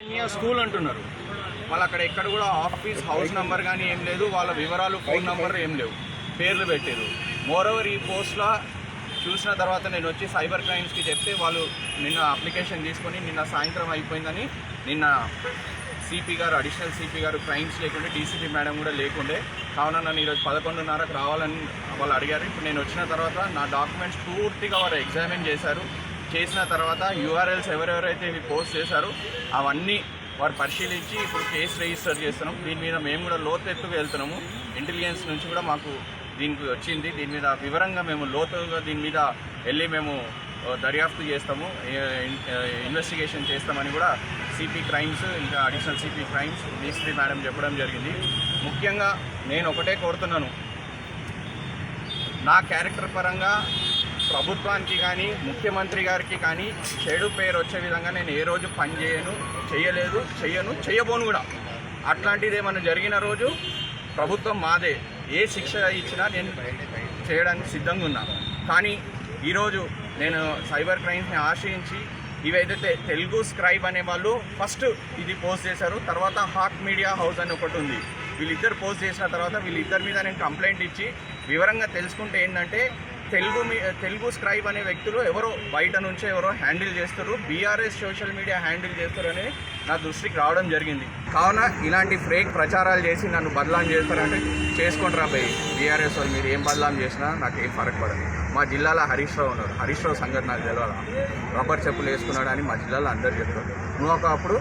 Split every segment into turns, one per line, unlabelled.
School అంటున్నారు వాళ్ళు అక్కడ ఎక్కడ కూడా ఆఫీస్ హౌస్ నెంబర్ కానీ ఏం లేదు, వాళ్ళ వివరాలు ఫోన్ నెంబర్ ఏం లేవు, పేర్లు పెట్టారు. మోరోవర్ ఈ పోస్ట్లో చూసిన తర్వాత నేను వచ్చి సైబర్ క్రైమ్స్కి చెప్తే వాళ్ళు నిన్న అప్లికేషన్ తీసుకొని నిన్న సాయంత్రం అయిపోయిందని, నిన్న సిపి గారు అడిషనల్ సిపి గారు క్రైమ్స్ లేకుండే, డీసీపీ మేడం కూడా లేకుండే, కావున నన్ను ఈరోజు 11:30కు రావాలని వాళ్ళు అడిగారు. ఇప్పుడు నేను వచ్చిన తర్వాత నా డాక్యుమెంట్స్ పూర్తిగా వారు ఎగ్జామిన్ చేసిన తర్వాత యూఆర్ఎల్స్ ఎవరెవరైతే ఇవి పోస్ట్ చేశారో అవన్నీ వారు పరిశీలించి ఇప్పుడు కేసు రిజిస్టర్ చేస్తున్నాం. దీని మీద మేము కూడా లోతెత్తుకు వెళ్తున్నాము. ఇంటెలిజెన్స్ నుంచి కూడా మాకు దీనికి వచ్చింది. దీని మీద వివరంగా మేము లోతుగా దీని మీద వెళ్ళి మేము దర్యాప్తు చేస్తాము, ఇన్వెస్టిగేషన్ చేస్తామని కూడా సిపి క్రైమ్స్ ఇంకా additional CP crimes DCP madam చెప్పడం జరిగింది. ముఖ్యంగా నేను ఒకటే కోరుతున్నాను, నా క్యారెక్టర్ పరంగా ప్రభుత్వానికి కానీ ముఖ్యమంత్రి గారికి కానీ చెడు పేరు వచ్చే విధంగా నేను ఏ రోజు పని చేయబోను కూడా. అట్లాంటిది ఏమైనా జరిగిన రోజు ప్రభుత్వం మాదే, ఏ శిక్ష ఇచ్చినా నేను చేయడానికి సిద్ధంగా ఉన్నా. కానీ ఈరోజు నేను సైబర్ క్రైమ్స్ని ఆశ్రయించి ఇవైతే తెలుగు స్క్రైబ్ అనే వాళ్ళు ఫస్ట్ ఇది పోస్ట్ చేశారు, తర్వాత హాక్ మీడియా హౌస్ అని ఒకటి ఉంది, వీళ్ళిద్దరు పోస్ట్ చేసిన తర్వాత వీళ్ళిద్దరి మీద నేను కంప్లైంట్ ఇచ్చి వివరంగా తెలుసుకుంటే ఏంటంటే తెలుగు స్క్రైబ్ అనే వ్యక్తులు ఎవరో బయట నుంచే ఎవరో హ్యాండిల్ చేస్తారు, బీఆర్ఎస్ సోషల్ మీడియా హ్యాండిల్ చేస్తారని నా దృష్టికి రావడం జరిగింది. కావున ఇలాంటి ఫేక్ ప్రచారాలు చేసి నన్ను బదలాం చేస్తారంటే చేసుకుంటారా భయ్, బీఆర్ఎస్ వాళ్ళు మీరు ఏం బదలాం చేసినా నాకు ఏం ఫరక్ పడదు. మా జిల్లాలో హరీష్ రావు ఉన్నారు, హరీష్ రావు సంగతి నాకు తెలియాలా, రబ్బర్ చెప్పులు వేసుకున్నాడు అని మా జిల్లాలో అందరు చెప్తారు. నువ్వు ఒకప్పుడు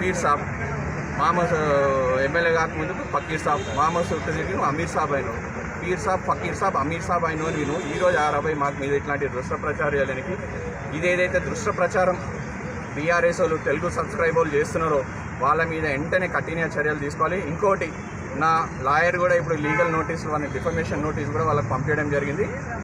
పీర్ సాబ్ మామూలు ఎమ్మెల్యే కాకముందుకు ఫకీర్ సాబ్, మామూలు సుట్టికి నువ్వు అమీర్ సాబ్ అయినావు, పీర్ సాబ్ ఫకీర్ సాబ్ అమీర్ సాబ్ అయినో నేను ఈరోజు 60 మాకు మీద ఇట్లాంటి దృష్ట ప్రచారం చేయడానికి ఇదేదైతే దృష్ట ప్రచారం బీఆర్ఎస్ వాళ్ళు తెలుగు సబ్స్క్రైబర్లు చేస్తున్నారో వాళ్ళ మీద వెంటనే కఠిన చర్యలు తీసుకోవాలి. ఇంకోటి నా లాయర్ కూడా ఇప్పుడు లీగల్ నోటీస్ వాళ్ళని డిఫమేషన్ నోటీస్ కూడా వాళ్ళకి పంపించడం జరిగింది.